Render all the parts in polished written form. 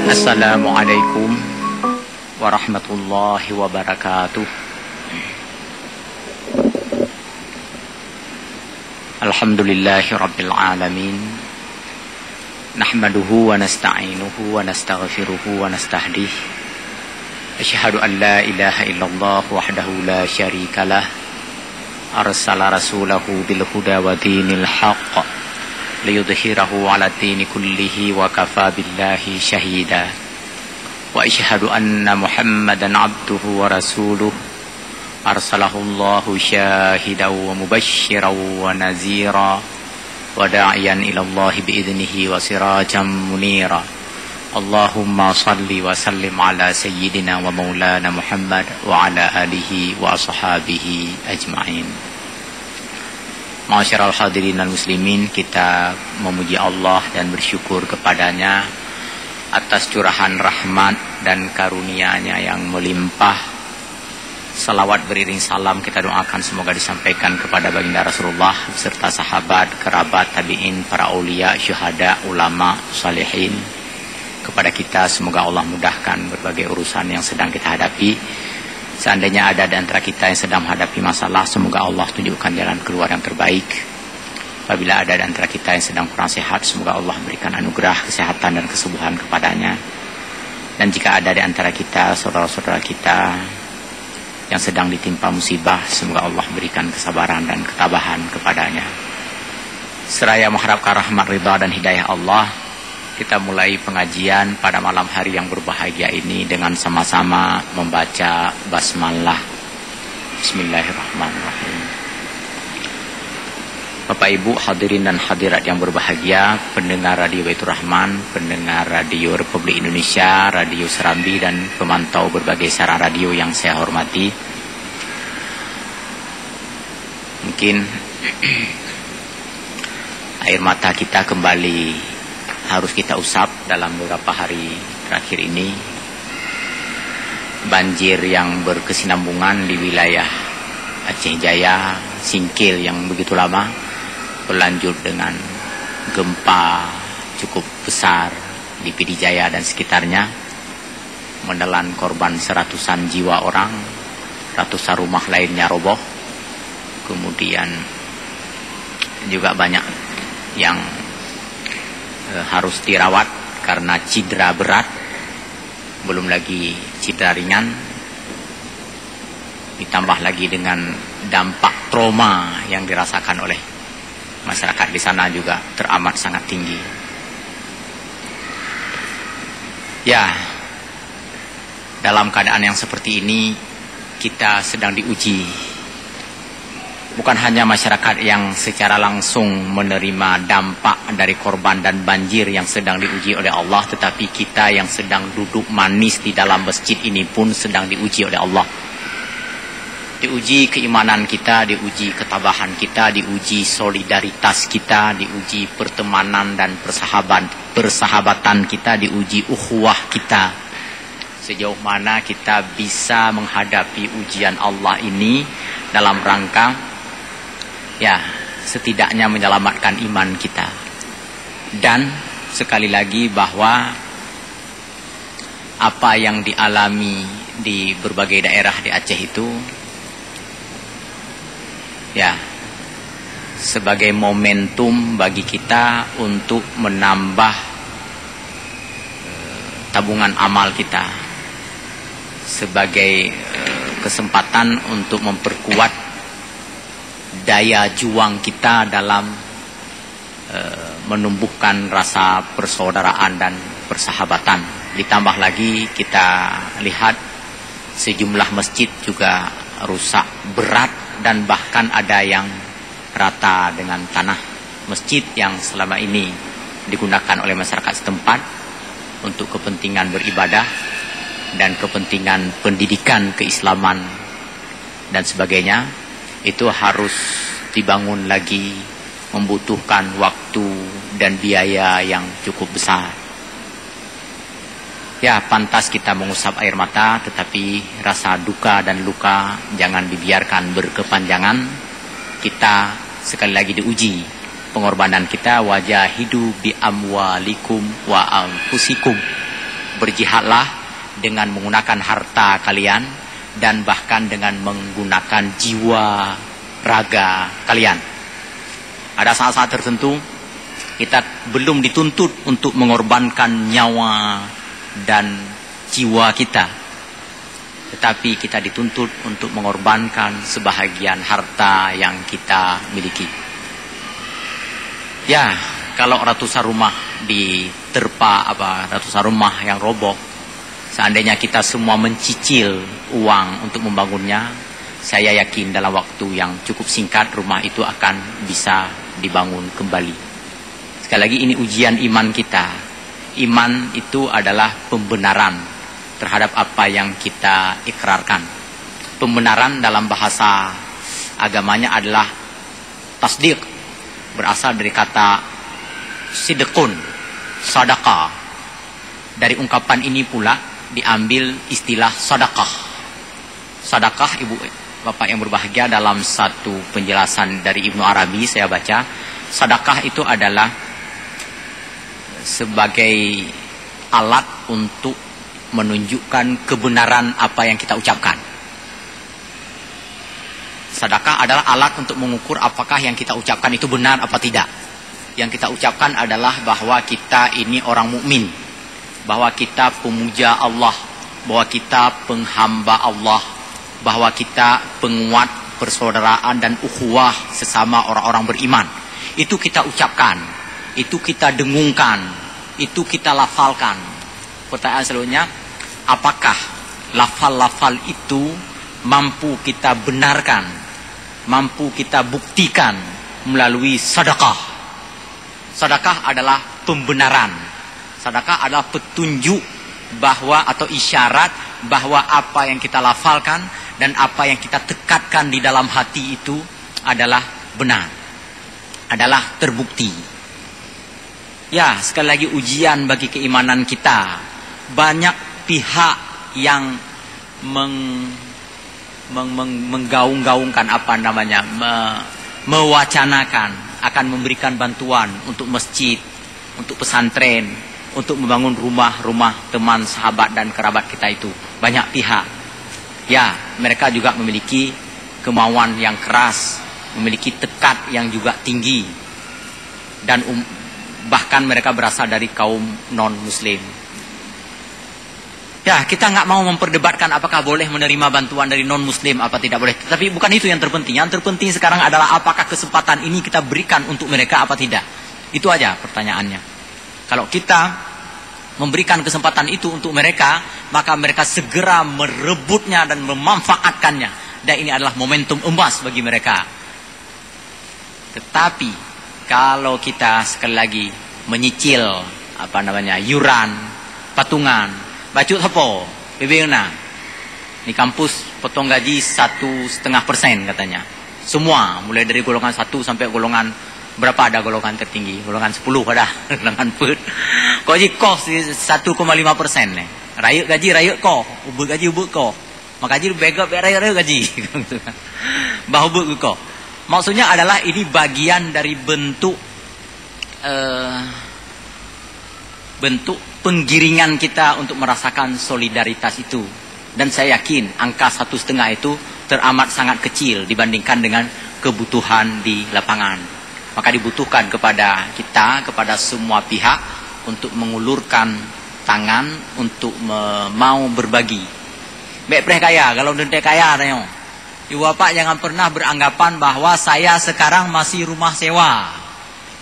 Assalamualaikum warahmatullahi wabarakatuh. Alhamdulillahi rabbil alamin. Nahmaduhu wa nasta'inuhu wa nastaghfiruhu wa nastahdih. Asyhadu an la ilaha illallah wahdahu la syarikalah. Arsala rasulahu bil huda wa dinil haqq liyudhhirahu 'ala dini kullihi wa kafa billahi syahida. Wa asyhadu anna Muhammadan 'abduhu wa rasuluh arsalahu Allahu syahidan wa mubasysyiran wa nazira wa da'iyan ila Allah bi idnihi wa sirajan munira. Allahumma salli wa sallim ala sayyidina wa maulana Muhammad wa ala alihi wa ashabihi ajma'in. Ma'asyiral hadirin dan muslimin, kita memuji Allah dan bersyukur kepadanya atas curahan rahmat dan karunia-Nya yang melimpah. Salawat beriring salam kita doakan semoga disampaikan kepada baginda Rasulullah beserta sahabat, kerabat, tabi'in, para aulia, syuhada, ulama, salihin. Kepada kita semoga Allah mudahkan berbagai urusan yang sedang kita hadapi. Seandainya ada di antara kita yang sedang menghadapi masalah, semoga Allah tunjukkan jalan keluar yang terbaik. Apabila ada di antara kita yang sedang kurang sehat, semoga Allah berikan anugerah kesehatan dan kesembuhan kepadanya. Dan jika ada di antara kita, saudara-saudara kita yang sedang ditimpa musibah, semoga Allah berikan kesabaran dan ketabahan kepadanya. Seraya mengharapkan rahmat, ridha dan hidayah Allah, kita mulai pengajian pada malam hari yang berbahagia ini dengan sama-sama membaca basmalah. Bismillahirrahmanirrahim. Bapak Ibu hadirin dan hadirat yang berbahagia, pendengar Radio Baitur Rahman, pendengar Radio Republik Indonesia, Radio Serambi, dan pemantau berbagai siaran radio yang saya hormati. Mungkin air mata kita kembali harus kita usap dalam beberapa hari terakhir ini. Banjir yang berkesinambungan di wilayah Aceh Jaya, Singkil yang begitu lama, berlanjut dengan gempa cukup besar di Pidijaya dan sekitarnya, menelan korban seratusan jiwa orang, ratusan rumah lainnya roboh, kemudian juga banyak yang harus dirawat karena cedera berat, belum lagi cedera ringan, ditambah lagi dengan dampak trauma yang dirasakan oleh masyarakat di sana juga teramat sangat tinggi. Ya, dalam keadaan yang seperti ini kita sedang diuji. Bukan hanya masyarakat yang secara langsung menerima dampak dari korban dan banjir yang sedang diuji oleh Allah, tetapi kita yang sedang duduk manis di dalam masjid ini pun sedang diuji oleh Allah. Diuji keimanan kita, diuji ketabahan kita, diuji solidaritas kita, diuji pertemanan dan persahabatan kita, diuji ukhuwah kita. Sejauh mana kita bisa menghadapi ujian Allah ini dalam rangka setidaknya menyelamatkan iman kita. Dan sekali lagi bahwa apa yang dialami di berbagai daerah di Aceh itu sebagai momentum bagi kita untuk menambah tabungan amal kita, sebagai kesempatan untuk memperkuat daya juang kita dalam menumbuhkan rasa persaudaraan dan persahabatan. Ditambah lagi kita lihat sejumlah masjid juga rusak berat dan bahkan ada yang rata dengan tanah. Masjid yang selama ini digunakan oleh masyarakat setempat untuk kepentingan beribadah dan kepentingan pendidikan keislaman dan sebagainya, itu harus dibangun lagi, membutuhkan waktu dan biaya yang cukup besar. Ya, pantas kita mengusap air mata, tetapi rasa duka dan luka jangan dibiarkan berkepanjangan. Kita sekali lagi diuji pengorbanan kita, wajahidu bi amwalikum wa anfusikum, berjihadlah dengan menggunakan harta kalian dan bahkan dengan menggunakan jiwa raga kalian. Ada saat-saat tertentu kita belum dituntut untuk mengorbankan nyawa dan jiwa kita, tetapi kita dituntut untuk mengorbankan sebahagian harta yang kita miliki. Ya, kalau ratusan rumah diterpa ratusan rumah yang roboh, seandainya kita semua mencicil uang untuk membangunnya, saya yakin dalam waktu yang cukup singkat rumah itu akan bisa dibangun kembali. Sekali lagi, ini ujian iman kita. Iman itu adalah pembenaran terhadap apa yang kita ikrarkan. Pembenaran dalam bahasa agamanya adalah tasdiq, berasal dari kata sidqun, sadaqah. Dari ungkapan ini pula diambil istilah sadaqah. Sadaqah, ibu bapak yang berbahagia, dalam satu penjelasan dari Ibnu Arabi saya baca, sadaqah itu adalah sebagai alat untuk menunjukkan kebenaran apa yang kita ucapkan. Sedekah adalah alat untuk mengukur apakah yang kita ucapkan itu benar apa tidak. Yang kita ucapkan adalah bahwa kita ini orang mukmin, bahwa kita pemuja Allah, bahwa kita penghamba Allah, bahwa kita penguat persaudaraan dan ukhuwah sesama orang-orang beriman. Itu kita ucapkan, itu kita dengungkan, itu kita lafalkan. Pertanyaan selanjutnya, apakah lafal-lafal itu mampu kita benarkan, mampu kita buktikan melalui sedekah? Sedekah adalah pembenaran. Sedekah adalah petunjuk bahwa, atau isyarat bahwa apa yang kita lafalkan dan apa yang kita tekatkan di dalam hati itu adalah benar, adalah terbukti. Ya, sekali lagi ujian bagi keimanan kita. Banyak pihak yang menggaung-gaungkan mewacanakan akan memberikan bantuan untuk masjid, untuk pesantren, untuk membangun rumah-rumah teman, sahabat dan kerabat kita itu. Banyak pihak. Ya, mereka juga memiliki kemauan yang keras, memiliki tekad yang juga tinggi, dan bahkan mereka berasal dari kaum non-muslim. Ya, kita nggak mau memperdebatkan apakah boleh menerima bantuan dari non-muslim apa tidak boleh. Tapi bukan itu yang terpenting. Yang terpenting sekarang adalah apakah kesempatan ini kita berikan untuk mereka apa tidak. Itu aja pertanyaannya. Kalau kita memberikan kesempatan itu untuk mereka, maka mereka segera merebutnya dan memanfaatkannya. Dan ini adalah momentum emas bagi mereka. Tetapi kalau kita sekali lagi menyicil yuran, patungan, bacut apa? Bebena. Di kampus potong gaji 1,5% katanya. Semua, mulai dari golongan 1 sampai golongan berapa, ada golongan tertinggi, golongan 10 ada, golongan pet. Kau gaji kos 1,5% nih. Rayuk gaji rayuk kau, ubut gaji ubut kau. Maka gaji begok rayuk gaji. Bah ubut kau. Maksudnya adalah ini bagian dari bentuk penggiringan kita untuk merasakan solidaritas itu. Dan saya yakin angka 1,5 itu teramat sangat kecil dibandingkan dengan kebutuhan di lapangan. Maka dibutuhkan kepada kita, kepada semua pihak, untuk mengulurkan tangan untuk mau berbagi. Baik kaya, kalau nanti kaya tanya, ibu bapak jangan pernah beranggapan bahwa saya sekarang masih rumah sewa,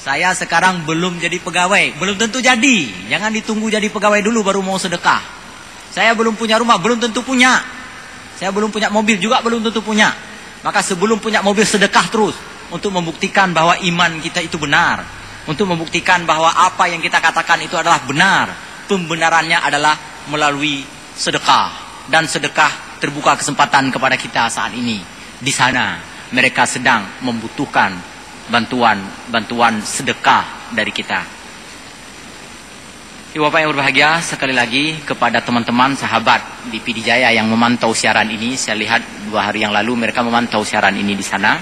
saya sekarang belum jadi pegawai. Belum tentu jadi. Jangan ditunggu jadi pegawai dulu baru mau sedekah. Saya belum punya rumah, belum tentu punya. Saya belum punya mobil juga, belum tentu punya. Maka sebelum punya mobil, sedekah terus. Untuk membuktikan bahwa iman kita itu benar. Untuk membuktikan bahwa apa yang kita katakan itu adalah benar. Pembenarannya adalah melalui sedekah. Dan sedekah terbuka kesempatan kepada kita saat ini. Di sana mereka sedang membutuhkan bantuan sedekah dari kita. Ibu bapak yang berbahagia, sekali lagi kepada teman-teman sahabat di PD Jaya yang memantau siaran ini, saya lihat 2 hari yang lalu mereka memantau siaran ini di sana.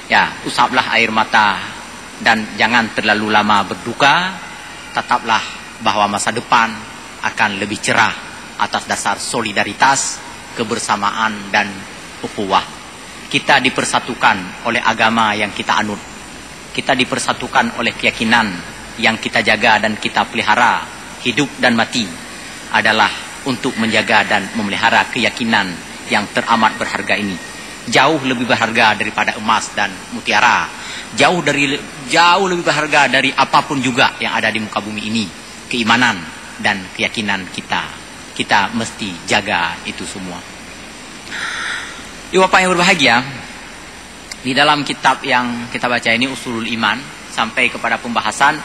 Ya, usaplah air mata dan jangan terlalu lama berduka. Tetaplah bahwa masa depan akan lebih cerah atas dasar solidaritas, kebersamaan, dan ukhuwah. Kita dipersatukan oleh agama yang kita anut. Kita dipersatukan oleh keyakinan yang kita jaga dan kita pelihara. Hidup dan mati adalah untuk menjaga dan memelihara keyakinan yang teramat berharga ini. Jauh lebih berharga daripada emas dan mutiara. Jauh lebih berharga dari apapun juga yang ada di muka bumi ini. Keimanan dan keyakinan kita. Kita mesti jaga itu semua. Bapak yang berbahagia, di dalam kitab yang kita baca ini Usulul Iman sampai kepada pembahasan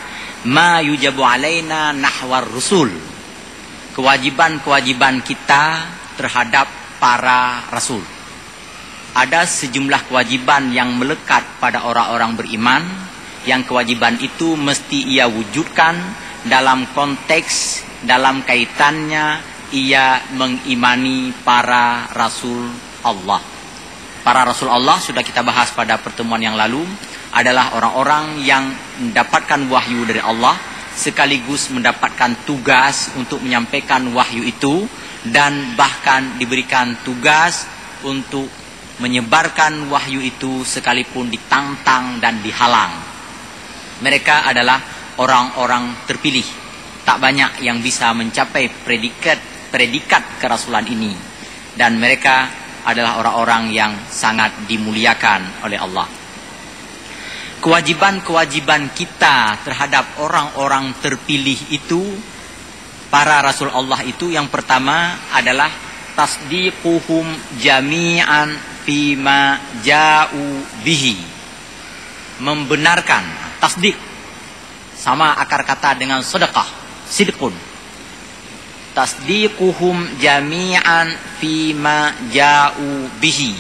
ma yujabu alaina nahwar rusul. Kewajiban-kewajiban kita terhadap para rasul. Ada sejumlah kewajiban yang melekat pada orang-orang beriman, yang kewajiban itu mesti ia wujudkan dalam konteks, dalam kaitannya ia mengimani para rasul Allah. Para rasul Allah sudah kita bahas pada pertemuan yang lalu, adalah orang-orang yang mendapatkan wahyu dari Allah, sekaligus mendapatkan tugas untuk menyampaikan wahyu itu, dan bahkan diberikan tugas untuk menyebarkan wahyu itu sekalipun ditantang dan dihalang. Mereka adalah orang-orang terpilih. Tak banyak yang bisa mencapai predikat kerasulan ini. Dan mereka adalah orang-orang yang sangat dimuliakan oleh Allah. Kewajiban-kewajiban kita terhadap orang-orang terpilih itu, para rasul Allah itu, yang pertama adalah tasdiquhum jami'an fima ja'u bihi. Membenarkan, tasdik sama akar kata dengan sedekah, sidqun. Tasdiquhum jami'an fima ja'u bihi.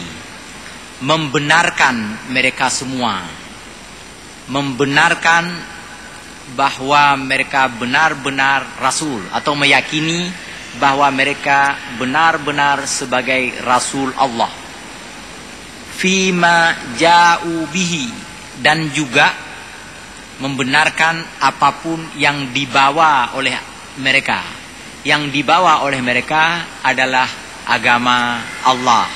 Membenarkan mereka semua. Membenarkan bahwa mereka benar-benar rasul, atau meyakini bahwa mereka benar-benar sebagai rasul Allah. Fima ja'u bihi, dan juga membenarkan apapun yang dibawa oleh mereka. Yang dibawa oleh mereka adalah agama Allah,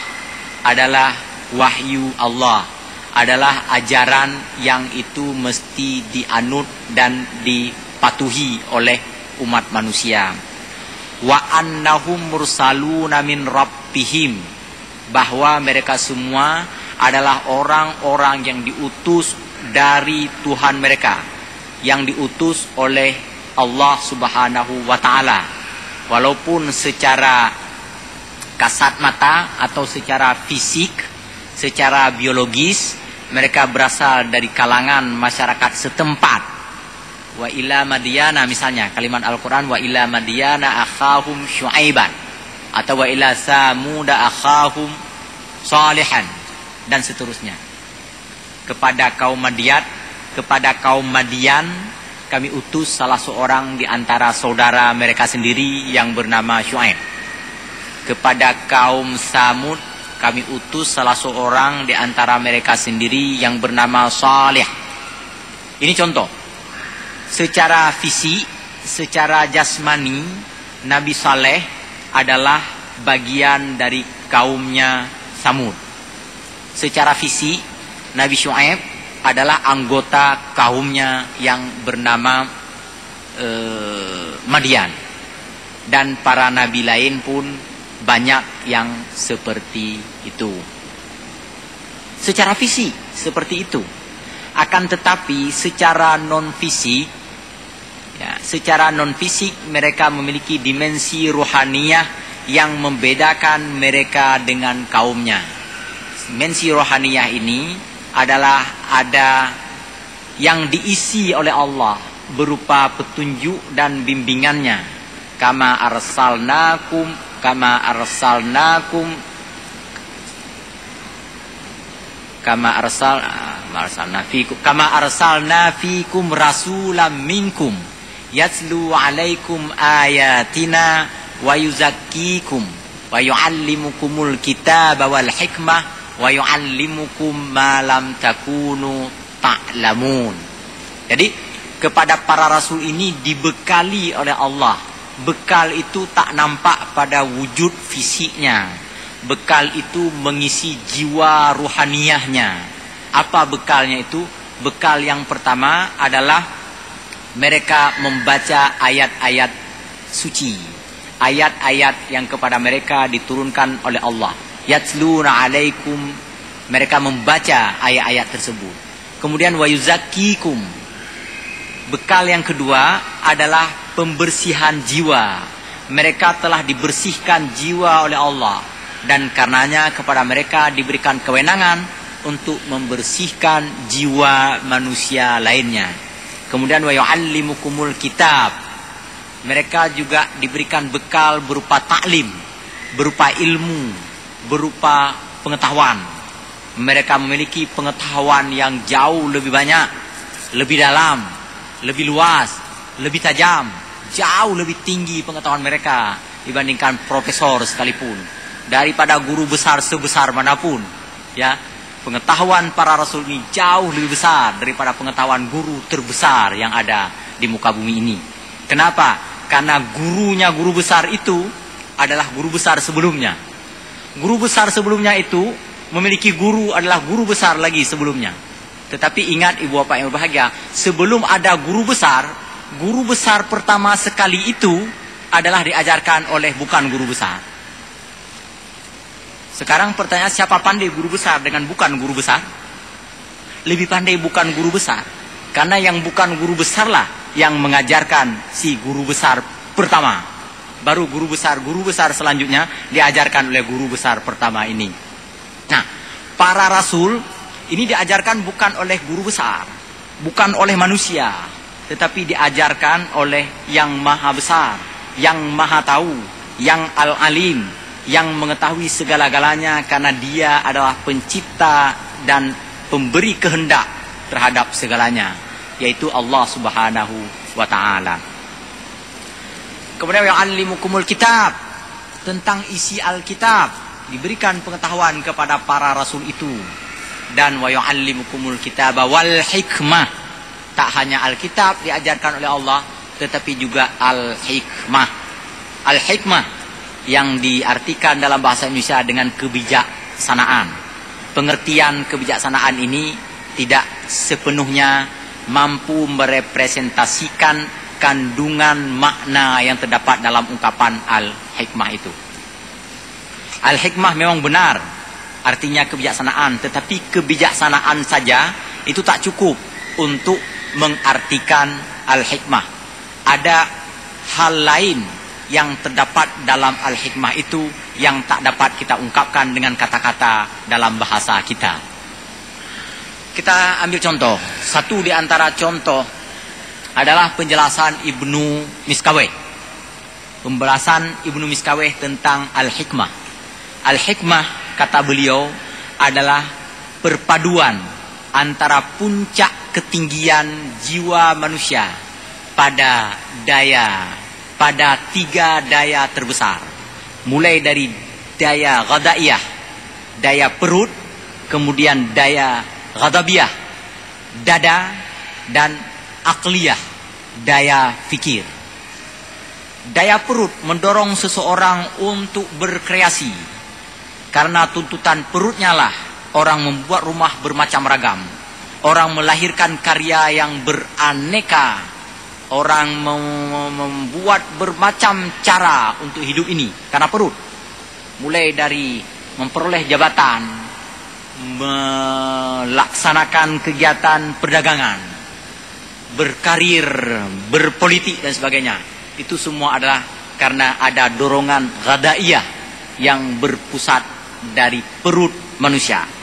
adalah wahyu Allah, adalah ajaran yang itu mesti dianut dan dipatuhi oleh umat manusia. Wa annahum mursaluna min rabbihim, bahwa mereka semua adalah orang-orang yang diutus dari Tuhan mereka, yang diutus oleh Allah Subhanahu wa ta'ala. Walaupun secara kasat mata atau secara fisik, secara biologis, mereka berasal dari kalangan masyarakat setempat. Wa ila Madyana, misalnya kalimat Al-Quran, wa ila Madyana akhahum Syu'aiban, atau wa ila Samuda akhahum Salihan, dan seterusnya. Kepada kaum Madian kami utus salah seorang di antara saudara mereka sendiri yang bernama Syu'aib. Kepada kaum Samud kami utus salah seorang di antara mereka sendiri yang bernama Salih. Ini contoh. Secara fisik, secara jasmani, Nabi Saleh adalah bagian dari kaumnya Samud. Secara fisik, Nabi Syu'aib adalah anggota kaumnya yang bernama Madian. Dan para nabi lain pun banyak yang seperti itu. Secara fisik seperti itu. Akan tetapi secara non-fisik, ya, secara non-fisik mereka memiliki dimensi rohaniyah yang membedakan mereka dengan kaumnya. Dimensi rohaniyah ini adalah ada yang diisi oleh Allah berupa petunjuk dan bimbingannya. Kama arsalna fikum rasulam minkum yatlu alaikum ayatina wa yuzakkikum wa yuallimukumul kitaba wal hikmah wa yuallimukum ma lam takunu ta'lamun. Jadi kepada para rasul ini dibekali oleh Allah bekal itu tak nampak pada wujud fisiknya. Bekal itu mengisi jiwa ruhaniyahnya. Apa bekalnya itu? Bekal yang pertama adalah mereka membaca ayat-ayat suci. Ayat-ayat yang kepada mereka diturunkan oleh Allah. Yatluna alaikum, mereka membaca ayat-ayat tersebut. Kemudian wa yuzakkikum. Bekal yang kedua adalah pembersihan jiwa. Mereka telah dibersihkan jiwa oleh Allah, dan karenanya kepada mereka diberikan kewenangan untuk membersihkan jiwa manusia lainnya. Kemudian wa yu'allimukumul kitab. Mereka juga diberikan bekal berupa taklim, berupa ilmu, berupa pengetahuan. Mereka memiliki pengetahuan yang jauh lebih banyak, lebih dalam, lebih luas, lebih tajam, jauh lebih tinggi pengetahuan mereka dibandingkan profesor sekalipun, daripada guru besar sebesar manapun. Ya, pengetahuan para rasul ini jauh lebih besar daripada pengetahuan guru terbesar yang ada di muka bumi ini. Kenapa? Karena gurunya guru besar itu adalah guru besar sebelumnya. Guru besar sebelumnya itu memiliki guru adalah guru besar lagi sebelumnya. Tetapi ingat ibu bapak yang berbahagia, sebelum ada guru besar pertama sekali itu adalah diajarkan oleh bukan guru besar. Sekarang pertanyaan, siapa pandai guru besar dengan bukan guru besar? Lebih pandai bukan guru besar. Karena yang bukan guru besarlah yang mengajarkan si guru besar pertama. Baru guru besar selanjutnya diajarkan oleh guru besar pertama ini. Nah, para rasul ini diajarkan bukan oleh guru besar, bukan oleh manusia, tetapi diajarkan oleh yang maha besar, yang maha tahu, yang al-alim, yang mengetahui segala-galanya, karena dia adalah pencipta dan pemberi kehendak terhadap segalanya, yaitu Allah Subhanahu wa ta'ala. Kemudian ya'allimukumul kitab, tentang isi Alkitab diberikan pengetahuan kepada para rasul itu. Dan wa ya'allimukumul kitaba wal hikmah, tak hanya Alkitab diajarkan oleh Allah, tetapi juga al-hikmah. Al-hikmah yang diartikan dalam bahasa Indonesia dengan kebijaksanaan. Pengertian kebijaksanaan ini tidak sepenuhnya mampu merepresentasikan kandungan makna yang terdapat dalam ungkapan al-hikmah itu. Al-hikmah memang benar artinya kebijaksanaan, tetapi kebijaksanaan saja itu tak cukup untuk mengartikan al-hikmah. Ada hal lain yang terdapat dalam al-hikmah itu yang tak dapat kita ungkapkan dengan kata-kata dalam bahasa kita. Kita ambil contoh. Satu di antara contoh adalah penjelasan Ibnu Miskaweh. Pembahasan Ibnu Miskaweh tentang al-hikmah. Al-hikmah, kata beliau, adalah perpaduan antara puncak ketinggian jiwa manusia pada tiga daya terbesar. Mulai dari daya ghadaiyah, daya perut, kemudian daya ghadabiyah, dada, dan akliyah, daya fikir. Daya perut mendorong seseorang untuk berkreasi. Karena tuntutan perutnya lah orang membuat rumah bermacam ragam. Orang melahirkan karya yang beraneka. Orang membuat bermacam cara untuk hidup ini karena perut. Mulai dari memperoleh jabatan, melaksanakan kegiatan perdagangan, berkarir, berpolitik dan sebagainya. Itu semua adalah karena ada dorongan ghadaiyah yang berpusat dari perut manusia.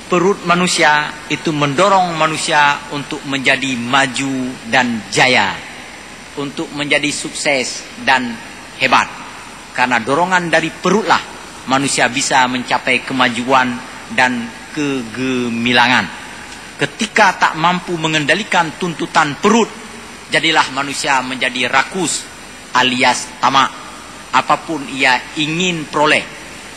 Perut manusia itu mendorong manusia untuk menjadi maju dan jaya, untuk menjadi sukses dan hebat. Karena dorongan dari perutlah manusia bisa mencapai kemajuan dan kegemilangan. Ketika tak mampu mengendalikan tuntutan perut, jadilah manusia menjadi rakus alias tamak. Apapun ia ingin peroleh,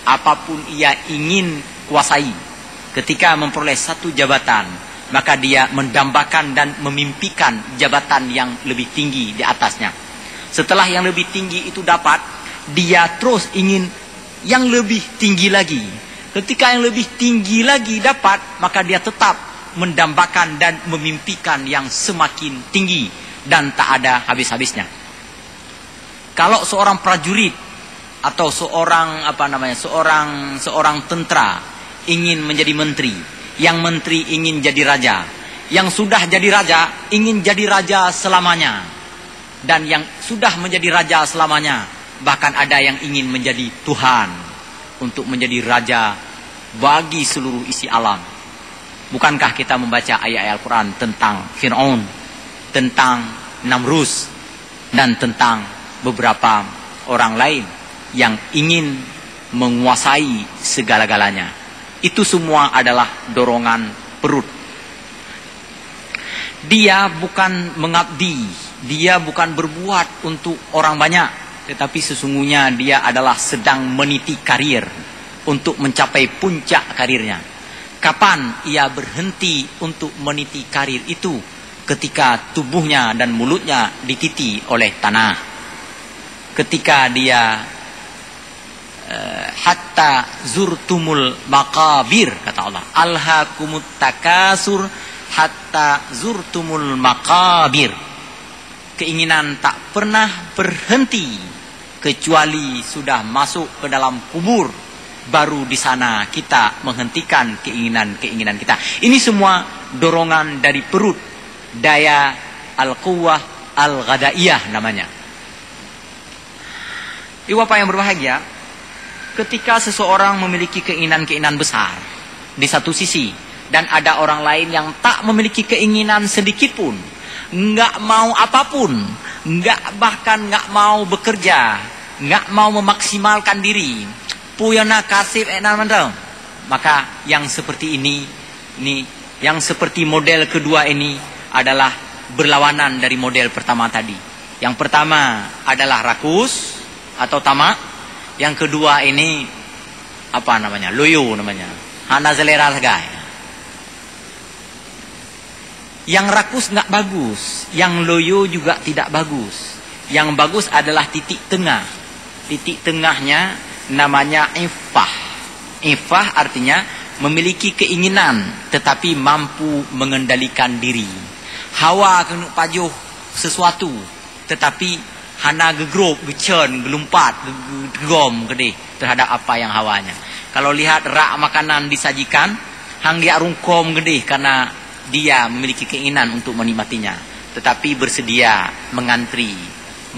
apapun ia ingin kuasai. Ketika memperoleh satu jabatan, maka dia mendambakan dan memimpikan jabatan yang lebih tinggi di atasnya. Setelah yang lebih tinggi itu dapat, dia terus ingin yang lebih tinggi lagi. Ketika yang lebih tinggi lagi dapat, maka dia tetap mendambakan dan memimpikan yang semakin tinggi dan tak ada habis-habisnya. Kalau seorang prajurit atau seorang seorang tentara ingin menjadi menteri, yang menteri ingin jadi raja, yang sudah jadi raja ingin jadi raja selamanya, dan yang sudah menjadi raja selamanya bahkan ada yang ingin menjadi Tuhan untuk menjadi raja bagi seluruh isi alam. Bukankah kita membaca ayat-ayat Al-Quran tentang Fir'aun, tentang Namrus, dan tentang beberapa orang lain yang ingin menguasai segala-galanya? Itu semua adalah dorongan perut. Dia bukan mengabdi, dia bukan berbuat untuk orang banyak, tetapi sesungguhnya dia adalah sedang meniti karir untuk mencapai puncak karirnya. Kapan ia berhenti untuk meniti karir itu? Ketika tubuhnya dan mulutnya dititi oleh tanah. Ketika dia hatta zurtumul maqabir, kata Allah, alhaakumut takasur hatta zurtumul maqabir. Keinginan tak pernah berhenti kecuali sudah masuk ke dalam kubur, baru di sana kita menghentikan keinginan-keinginan kita. Ini semua dorongan dari perut, daya al-quwwah al-ghadaiyah namanya. Ibu bapak yang berbahagia, ketika seseorang memiliki keinginan-keinginan besar di satu sisi, dan ada orang lain yang tak memiliki keinginan sedikit pun, nggak mau apapun, bahkan nggak mau bekerja, nggak mau memaksimalkan diri, puyana kasih maka yang seperti ini, yang seperti model kedua ini adalah berlawanan dari model pertama tadi. Yang pertama adalah rakus atau tamak. Yang kedua ini loyo namanya. Hana selera sagai. Yang rakus nggak bagus, yang loyo juga tidak bagus. Yang bagus adalah titik tengah. Titik tengahnya namanya iffah. Iffah artinya memiliki keinginan tetapi mampu mengendalikan diri. Hawa kena pajuh sesuatu tetapi hana gegrop, gecen, gelumpat, gegom gede terhadap apa yang hawanya. Kalau lihat rak makanan disajikan, hang dia rungkom gede karena dia memiliki keinginan untuk menikmatinya, tetapi bersedia mengantri,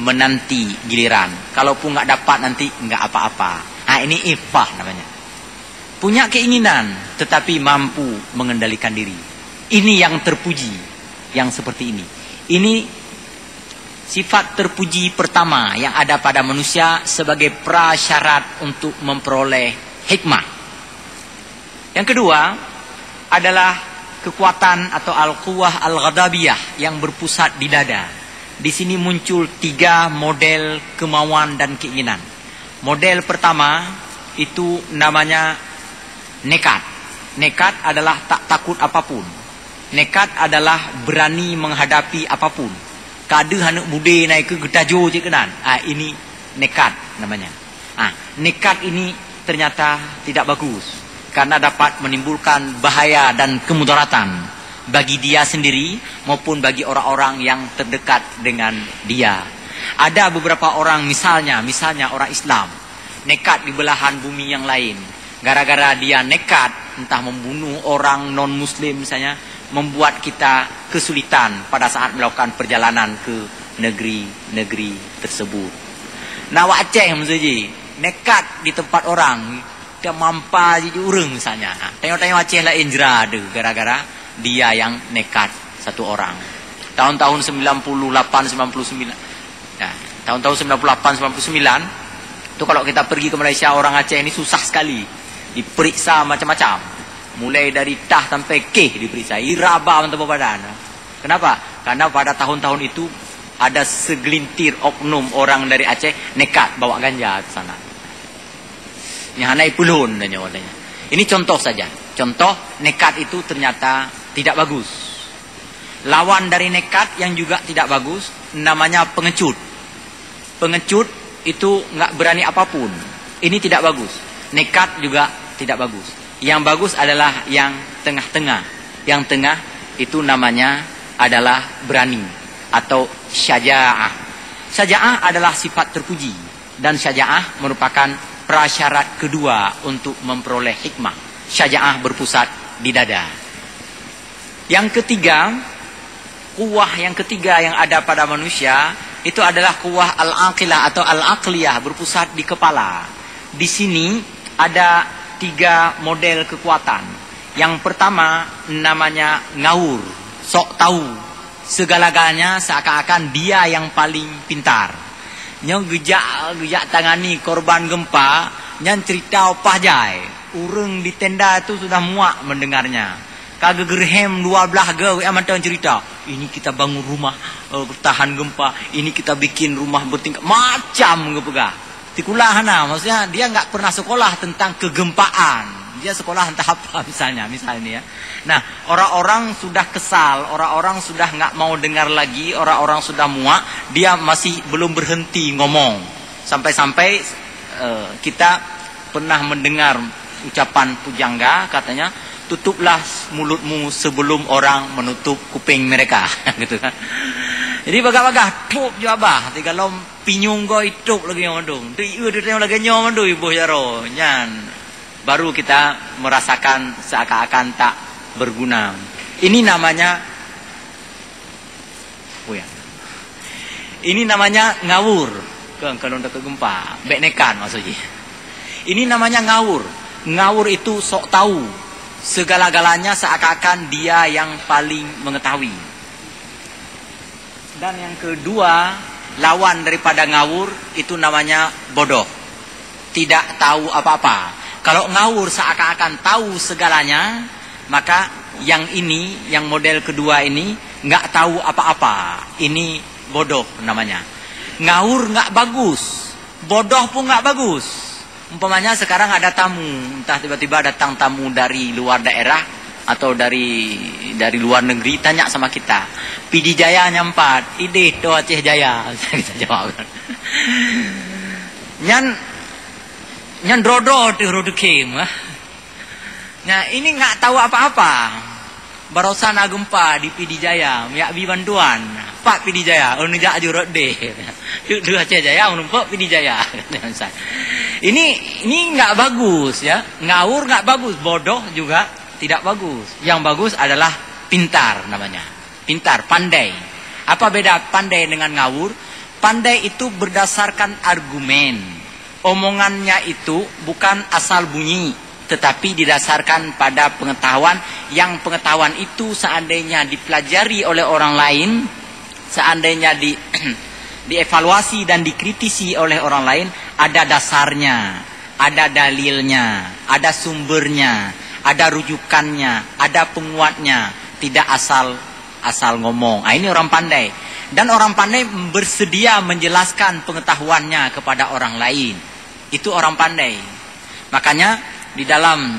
menanti giliran. Kalaupun nggak dapat nanti nggak apa-apa. Nah, ini iffah namanya. Punya keinginan tetapi mampu mengendalikan diri. Ini yang terpuji, yang seperti ini. Ini sifat terpuji pertama yang ada pada manusia sebagai prasyarat untuk memperoleh hikmah. Yang kedua adalah kekuatan atau al-quwwah al-ghadabiyah yang berpusat di dada. Di sini muncul 3 model kemauan dan keinginan. Model pertama itu namanya nekat. Nekat adalah tak takut apapun. Nekat adalah berani menghadapi apapun. Kada hanak bude naik ke getajo je kenan. Ini nekat namanya. Nekat ini ternyata tidak bagus karena dapat menimbulkan bahaya dan kemudaratan bagi dia sendiri maupun bagi orang-orang yang terdekat dengan dia. Ada beberapa orang misalnya orang Islam nekat di belahan bumi yang lain. Gara-gara dia nekat entah membunuh orang non-muslim misalnya, membuat kita kesulitan pada saat melakukan perjalanan ke negeri-negeri tersebut. Nawak Aceh maksudnya nekat di tempat orang, dia mampa jadi urang misalnya. Tengok-tengok Aceh lain jerah ada gara-gara dia yang nekat satu orang. Tahun-tahun 98 99. Nah, tahun-tahun 98 99 itu kalau kita pergi ke Malaysia, orang Aceh ini susah sekali diperiksa macam-macam. Mulai dari tah sampai keh diperiksa, iraba mentah badan. Kenapa? Karena pada tahun-tahun itu ada segelintir oknum orang dari Aceh nekat bawa ganja ke sana. Yang hanai pulun dan nyawanya. Ini contoh saja. Contoh nekat itu ternyata tidak bagus. Lawan dari nekat yang juga tidak bagus namanya pengecut. Pengecut itu nggak berani apapun. Ini tidak bagus. Nekat juga tidak bagus. Yang bagus adalah yang tengah-tengah. Yang tengah itu namanya adalah berani atau syaja'ah. Syaja'ah adalah sifat terpuji, dan syaja'ah merupakan prasyarat kedua untuk memperoleh hikmah. Syaja'ah berpusat di dada. Yang ketiga, kuwah yang ketiga yang ada pada manusia itu adalah kuwah al-aqilah atau al-aqliyah, berpusat di kepala. Di sini ada 3 model kekuatan. Yang pertama namanya ngawur, sok tahu. Segala-galanya seakan-akan dia yang paling pintar. Yang gejak tangani korban gempa, yang cerita opah jai. Urang di tenda itu sudah muak mendengarnya. Kagak gerhem 12 gawe amat cerita. Ini kita bangun rumah tahan gempa, ini kita bikin rumah bertingkat macam ngepegah. Tikulah maksudnya dia enggak pernah sekolah tentang kegempaan. Dia sekolah entah apa misalnya ya. Nah, orang-orang sudah kesal, orang-orang sudah enggak mau dengar lagi, orang-orang sudah muak, dia masih belum berhenti ngomong. Sampai-sampai kita pernah mendengar ucapan pujangga, katanya, tutuplah mulutmu sebelum orang menutup kuping mereka. Gitu kan. Jadi bagah-bagah tup jabah, tiga lom pinyung go itup lagi ngomong. Tu dia lagi nyom mandu ibu jaro. Nyan. Baru kita merasakan seakan-akan tak berguna. Ini namanya ini namanya ngawur. Kalau udah kegempa, benekan maksudnya. Ini namanya ngawur. Ngawur itu sok tahu. Segala-galanya seakan-akan dia yang paling mengetahui. Dan yang kedua, lawan daripada ngawur itu namanya bodoh. Tidak tahu apa-apa. Kalau ngawur seakan-akan tahu segalanya, maka yang ini, yang model kedua ini nggak tahu apa-apa. Ini bodoh namanya. Ngawur nggak bagus, bodoh pun nggak bagus. Umpamanya sekarang ada tamu, entah tiba-tiba datang tamu dari luar daerah atau dari luar negeri, tanya sama kita, Pidi Jaya nyampat, ide to Aceh Jaya, kita jawab. Nyan rodo kem. Nah, ini nggak tahu apa-apa. Barusan gempa di Pidi Jaya, miak bi bantuan. Pak Pidi Jaya, unjak ajurot deh. Du Aceh Jaya, unumpak Pidi Jaya. Ini nggak bagus ya. Ngawur nggak bagus, bodoh juga tidak bagus. Yang bagus adalah pintar namanya. Pintar, pandai. Apa beda pandai dengan ngawur? Pandai itu berdasarkan argumen. Omongannya itu bukan asal bunyi, tetapi didasarkan pada pengetahuan. Yang pengetahuan itu seandainya dipelajari oleh orang lain, seandainya dievaluasi dan dikritisi oleh orang lain, ada dasarnya, ada dalilnya, ada sumbernya, ada rujukannya, ada penguatnya, tidak asal ngomong. Nah, ini orang pandai. Dan orang pandai bersedia menjelaskan pengetahuannya kepada orang lain. Itu orang pandai. Makanya di dalam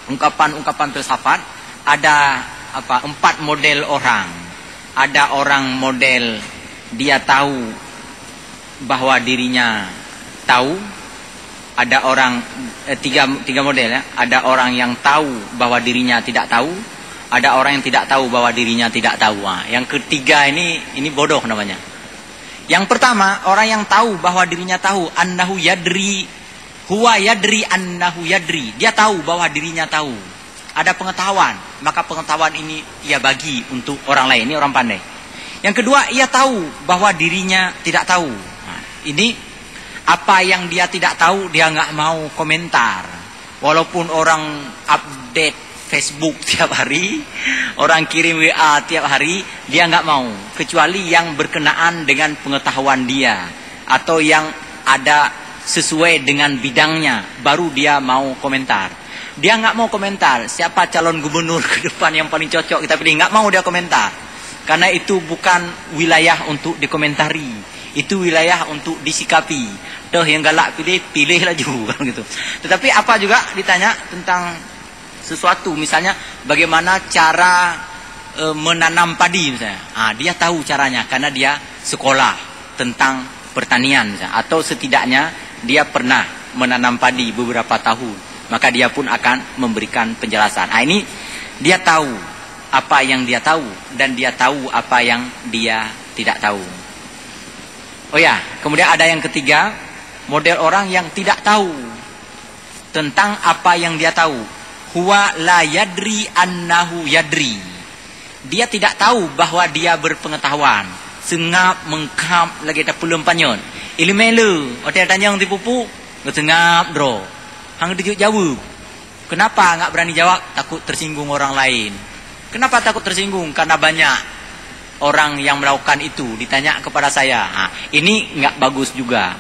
ungkapan-ungkapan filsafat ada 4 model orang. Ada orang model dia tahu bahwa dirinya tahu. Ada orang tiga model ya. Ada orang yang tahu bahwa dirinya tidak tahu. Ada orang yang tidak tahu bahwa dirinya tidak tahu. Nah, yang ketiga ini bodoh namanya. Yang pertama, orang yang tahu bahwa dirinya tahu, annahu yadri, huwa yadri annahu yadri. Dia tahu bahwa dirinya tahu. Ada pengetahuan, maka pengetahuan ini ia bagi untuk orang lain. Ini orang pandai. Yang kedua, ia tahu bahwa dirinya tidak tahu. Nah, ini apa yang dia tidak tahu, dia nggak mau komentar. Walaupun orang update Facebook tiap hari, orang kirim WA tiap hari, dia nggak mau. Kecuali yang berkenaan dengan pengetahuan dia. Atau yang ada sesuai dengan bidangnya, baru dia mau komentar. Dia nggak mau komentar, siapa calon gubernur ke depan yang paling cocok kita pilih, nggak mau dia komentar. Karena itu bukan wilayah untuk dikomentari. Itu wilayah untuk disikapi. Tuh yang galak pilih laju. Gitu. Tetapi apa juga ditanya tentang sesuatu, misalnya bagaimana cara menanam padi misalnya. Dia tahu caranya karena dia sekolah tentang pertanian misalnya, atau setidaknya dia pernah menanam padi beberapa tahun, maka dia pun akan memberikan penjelasan. Nah, ini dia tahu apa yang dia tahu dan dia tahu apa yang dia tidak tahu. Oh ya, kemudian ada yang ketiga, model orang yang tidak tahu tentang apa yang dia tahu. Huwa la yadri annahu yadri. Dia tidak tahu bahwa dia berpengetahuan. Sengap mengkap lagi tak pelum panyon. Ilmelu, hotel tanya orang tipu-pu, ngesengap dro. Hang dijuk jawab. Kenapa enggak berani jawab? Takut tersinggung orang lain. Kenapa takut tersinggung? Karena banyak orang yang melakukan itu. Ditanya kepada saya. Nah, ini enggak bagus juga.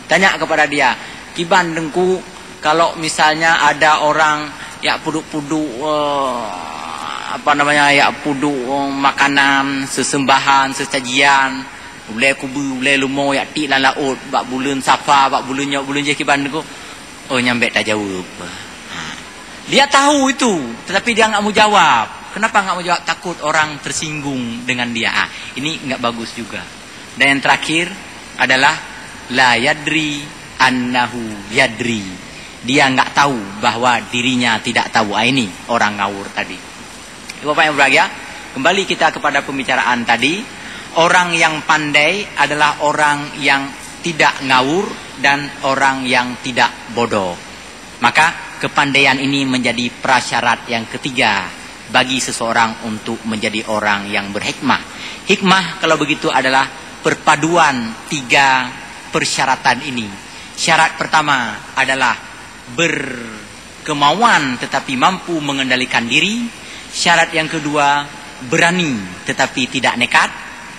Tanya kepada dia, Kiban dengku, kalau misalnya ada orang ya puduk-puduk makanan, sesembahan, sesajian, boleh kubu, boleh lumo ya ti lan laut, bak bulan safa, bak bulan nyok, bulan je Kiban dengku. Oh, nyambek tak jawab. Dia tahu itu, tetapi dia enggak mau jawab. Kenapa enggak mau jawab? Takut orang tersinggung dengan dia. Ini enggak bagus juga. Dan yang terakhir adalah la yadri annahu yadri. Dia enggak tahu bahwa dirinya tidak tahu. Ini orang ngawur tadi. Bapak yang berbahagia, kembali kita kepada pembicaraan tadi. Orang yang pandai adalah orang yang tidak ngawur dan orang yang tidak bodoh. Maka kepandaian ini menjadi prasyarat yang ketiga bagi seseorang untuk menjadi orang yang berhikmah. Hikmah kalau begitu adalah perpaduan tiga persyaratan ini. Syarat pertama adalah berkemauan tetapi mampu mengendalikan diri. Syarat yang kedua, berani tetapi tidak nekat.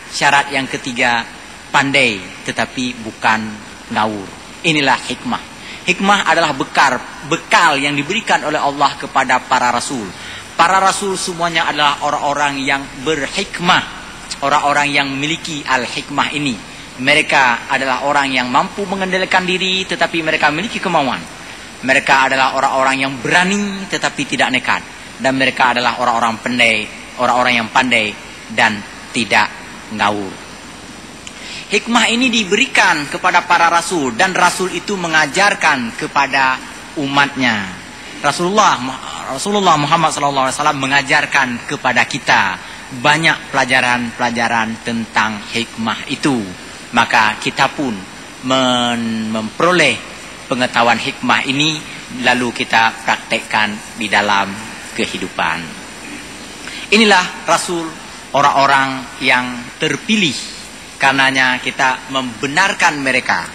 Syarat yang ketiga, pandai tetapi bukan ngawur. Inilah hikmah. Hikmah adalah bekal yang diberikan oleh Allah kepada para rasul. Para rasul semuanya adalah orang-orang yang berhikmah, orang-orang yang memiliki al-hikmah ini. Mereka adalah orang yang mampu mengendalikan diri tetapi mereka memiliki kemauan. Mereka adalah orang-orang yang berani tetapi tidak nekat. Dan mereka adalah orang-orang yang pandai dan tidak ngawur. Hikmah ini diberikan kepada para rasul dan rasul itu mengajarkan kepada umatnya. Rasulullah Muhammad SAW mengajarkan kepada kita banyak pelajaran-pelajaran tentang hikmah itu. Maka kita pun memperoleh pengetahuan hikmah ini lalu kita praktekkan di dalam kehidupan. Inilah rasul, orang-orang yang terpilih. Karenanya kita membenarkan mereka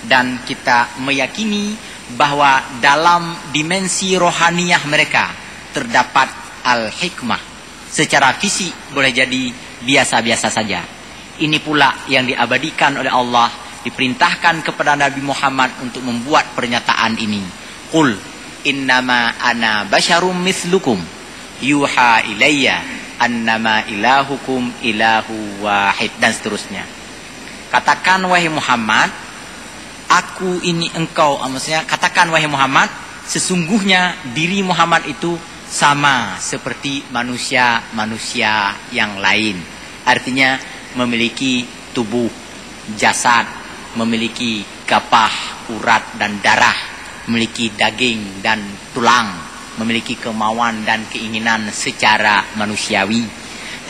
dan kita meyakini bahwa dalam dimensi rohaniyah mereka terdapat al-hikmah. Secara fisik boleh jadi biasa-biasa saja. Ini pula yang diabadikan oleh Allah, diperintahkan kepada Nabi Muhammad untuk membuat pernyataan ini. Qul innama ana basyarum mislukum yuha ilayya annama ilahukum ilahu wahid, dan seterusnya. Katakan wahai Muhammad, aku ini engkau, maksudnya katakan wahai Muhammad, sesungguhnya diri Muhammad itu sama seperti manusia-manusia yang lain. Artinya memiliki tubuh, jasad, memiliki gapah, urat dan darah, memiliki daging dan tulang, memiliki kemauan dan keinginan secara manusiawi.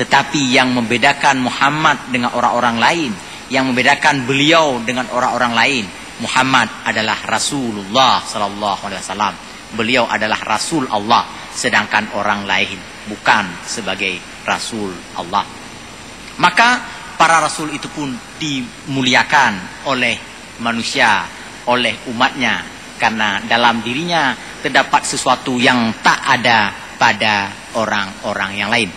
Tetapi yang membedakan Muhammad dengan orang-orang lain, yang membedakan beliau dengan orang-orang lain, Muhammad adalah Rasulullah SAW. Beliau adalah Rasul Allah, sedangkan orang lain bukan sebagai Rasul Allah. Maka para Rasul itu pun dimuliakan oleh manusia, oleh umatnya, karena dalam dirinya terdapat sesuatu yang tak ada pada orang-orang yang lain.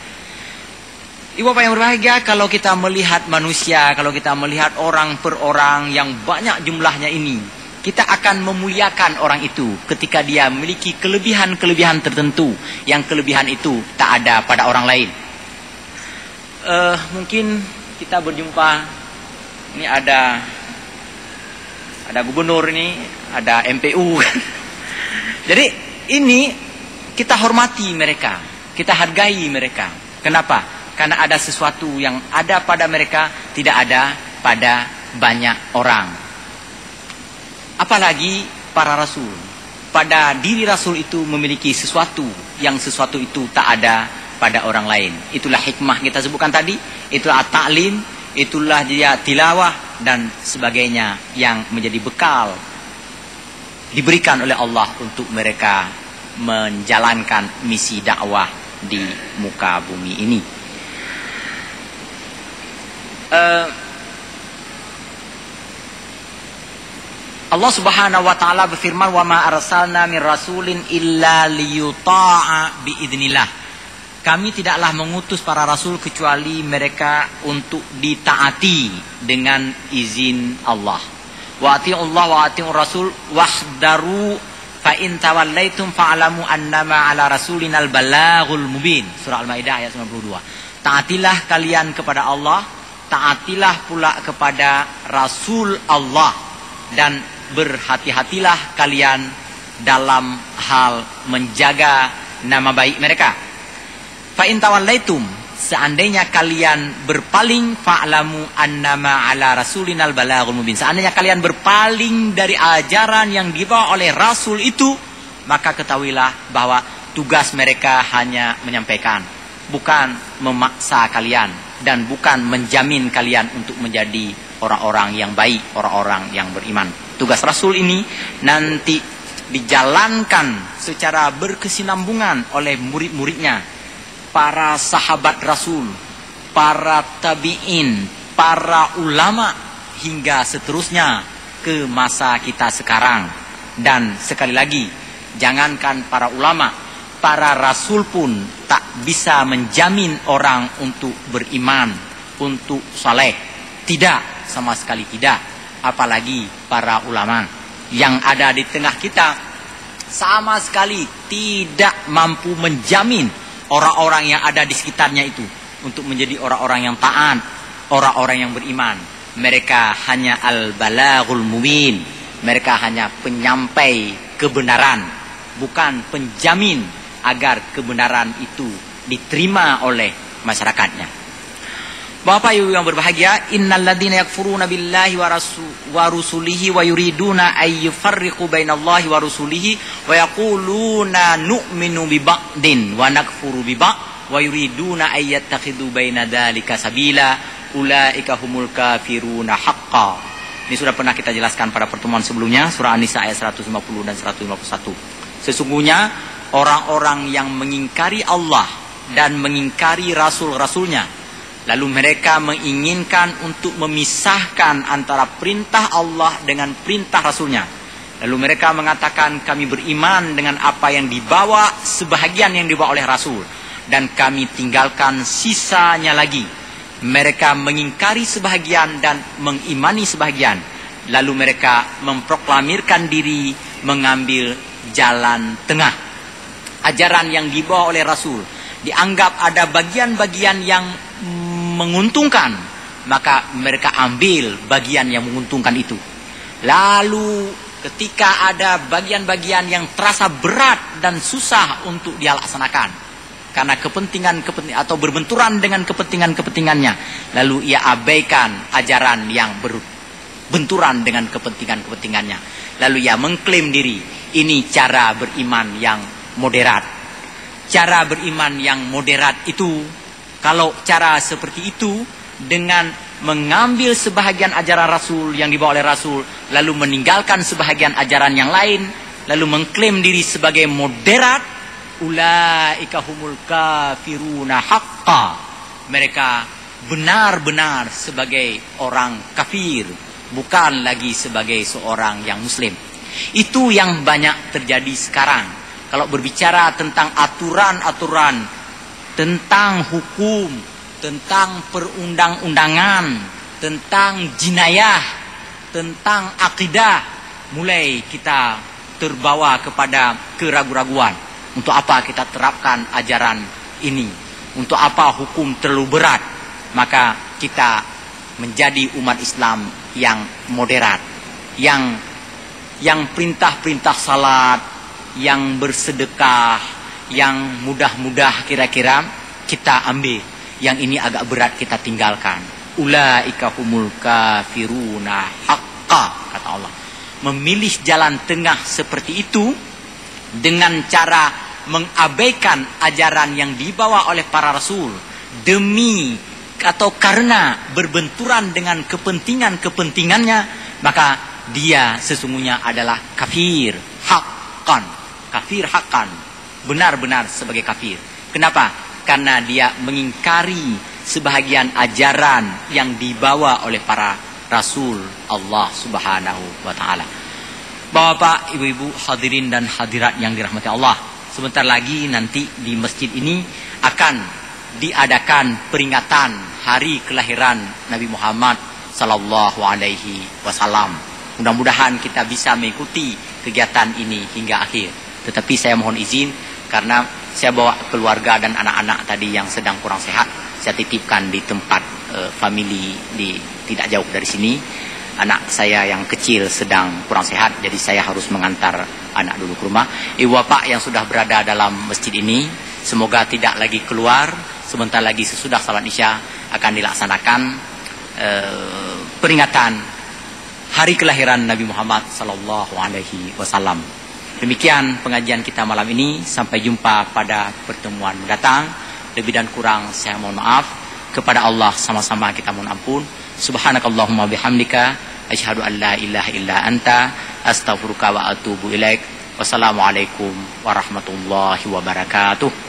Ibu bapak yang berbahagia, kalau kita melihat manusia, kalau kita melihat orang per orang yang banyak jumlahnya ini, kita akan memuliakan orang itu ketika dia memiliki kelebihan-kelebihan tertentu, yang kelebihan itu tak ada pada orang lain. Mungkin kita berjumpa, ini ada gubernur ini, ada MPU. Jadi ini kita hormati mereka, kita hargai mereka. Kenapa? Karena ada sesuatu yang ada pada mereka tidak ada pada banyak orang. Apalagi para rasul. Pada diri rasul itu memiliki sesuatu yang sesuatu itu tak ada pada orang lain. Itulah hikmah kita sebutkan tadi, itulah ta'lim, itulah dia tilawah dan sebagainya yang menjadi bekal diberikan oleh Allah untuk mereka menjalankan misi dakwah di muka bumi ini. Allah Subhanahu wa taala berfirman, "Wa ma arsalna min rasulin illa liyuta'a biidznillah." Kami tidaklah mengutus para rasul kecuali mereka untuk ditaati dengan izin Allah. Wa ati'ullah wa ati'ur rasul wahdaru fa in tawallaitum fa'lamu annama 'ala rasulinal balaghul mubin. Surah Al-Maidah ayat 92. Taatilah kalian kepada Allah, taatilah pula kepada Rasul Allah, dan berhati-hatilah kalian dalam hal menjaga nama baik mereka. Fa in tawallaitum, seandainya kalian berpaling, fa'lamu annama 'ala rasulinal balaghul mubin. Seandainya kalian berpaling dari ajaran yang dibawa oleh rasul itu, maka ketahuilah bahwa tugas mereka hanya menyampaikan, bukan memaksa kalian dan bukan menjamin kalian untuk menjadi orang-orang yang baik, orang-orang yang beriman. Tugas rasul ini nanti dijalankan secara berkesinambungan oleh murid-muridnya, para sahabat rasul, para tabi'in, para ulama, hingga seterusnya ke masa kita sekarang. Dan sekali lagi, jangankan para ulama, para rasul pun tak bisa menjamin orang untuk beriman, untuk saleh. Tidak, sama sekali tidak. Apalagi para ulama yang ada di tengah kita sama sekali tidak mampu menjamin orang-orang yang ada di sekitarnya itu untuk menjadi orang-orang yang taat, orang-orang yang beriman. Mereka hanya al-balaghul mubin. Mereka hanya penyampai kebenaran, bukan penjamin agar kebenaran itu diterima oleh masyarakatnya. Bapak Ibu yang berbahagia, innalladzina yakfuruna billahi wa rusulihi wa yuriduna ay yufarriqu bainallahi wa rusulihi wa yaquluna nu'minu bi ba'din wa nakfuru bi ba'd wa yuriduna ay yattakhidhu baina dzalika sabila ulaika humul kafiruna haqqan. Ini sudah pernah kita jelaskan pada pertemuan sebelumnya, surah An-Nisa ayat 150 dan 151. Sesungguhnya orang-orang yang mengingkari Allah dan mengingkari rasul-rasulnya, lalu mereka menginginkan untuk memisahkan antara perintah Allah dengan perintah Rasulnya. Lalu mereka mengatakan, kami beriman dengan apa yang dibawa, sebahagian yang dibawa oleh Rasul, dan kami tinggalkan sisanya lagi. Mereka mengingkari sebahagian dan mengimani sebahagian. Lalu mereka memproklamirkan diri mengambil jalan tengah. Ajaran yang dibawa oleh Rasul dianggap ada bagian-bagian yang menguntungkan, maka mereka ambil bagian yang menguntungkan itu. Lalu ketika ada bagian-bagian yang terasa berat dan susah untuk dia laksanakan karena kepentingan atau berbenturan dengan kepentingannya, lalu ia abaikan ajaran yang berbenturan dengan kepentingannya. Lalu ia mengklaim diri, ini cara beriman yang moderat. Cara beriman yang moderat itu, kalau cara seperti itu dengan mengambil sebahagian ajaran Rasul yang dibawa oleh Rasul, lalu meninggalkan sebahagian ajaran yang lain, lalu mengklaim diri sebagai moderat, ulaika humul kafiruna haqqa. Mereka benar-benar sebagai orang kafir, bukan lagi sebagai seorang yang muslim. Itu yang banyak terjadi sekarang. Kalau berbicara tentang aturan-aturan, tentang hukum, tentang perundang-undangan, tentang jinayah, tentang akidah, mulai kita terbawa kepada keraguan-raguan. Untuk apa kita terapkan ajaran ini? Untuk apa hukum terlalu berat? Maka kita menjadi umat Islam yang moderat, yang perintah-perintah salat, yang bersedekah, yang mudah-mudah kira-kira kita ambil, yang ini agak berat kita tinggalkan. ulaika humul kafiruna haqqa, kata Allah. Memilih jalan tengah seperti itu dengan cara mengabaikan ajaran yang dibawa oleh para rasul demi atau karena berbenturan dengan kepentingannya, maka dia sesungguhnya adalah kafir haqqan. Kafir haqqan, benar-benar sebagai kafir. Kenapa? Karena dia mengingkari sebahagian ajaran yang dibawa oleh para rasul Allah Subhanahu wa taala. Bapak, ibu-ibu, hadirin dan hadirat yang dirahmati Allah, sebentar lagi nanti di masjid ini akan diadakan peringatan hari kelahiran Nabi Muhammad sallallahu alaihi wasallam. Mudah-mudahan kita bisa mengikuti kegiatan ini hingga akhir. Tetapi saya mohon izin karena saya bawa keluarga dan anak-anak tadi yang sedang kurang sehat, saya titipkan di tempat family di tidak jauh dari sini. Anak saya yang kecil sedang kurang sehat, jadi saya harus mengantar anak dulu ke rumah. Ibu bapak yang sudah berada dalam masjid ini, semoga tidak lagi keluar. Sebentar lagi sesudah salat isya akan dilaksanakan peringatan hari kelahiran Nabi Muhammad sallallahu alaihi wasallam. Demikian pengajian kita malam ini. Sampai jumpa pada pertemuan mendatang. Lebih dan kurang saya mohon maaf. Kepada Allah sama-sama kita mohon ampun. Subhanakallahumma bihamdika asyhadu an la ilaha illa anta astaghfiruka wa atubu ilaik. Wassalamualaikum warahmatullahi wabarakatuh.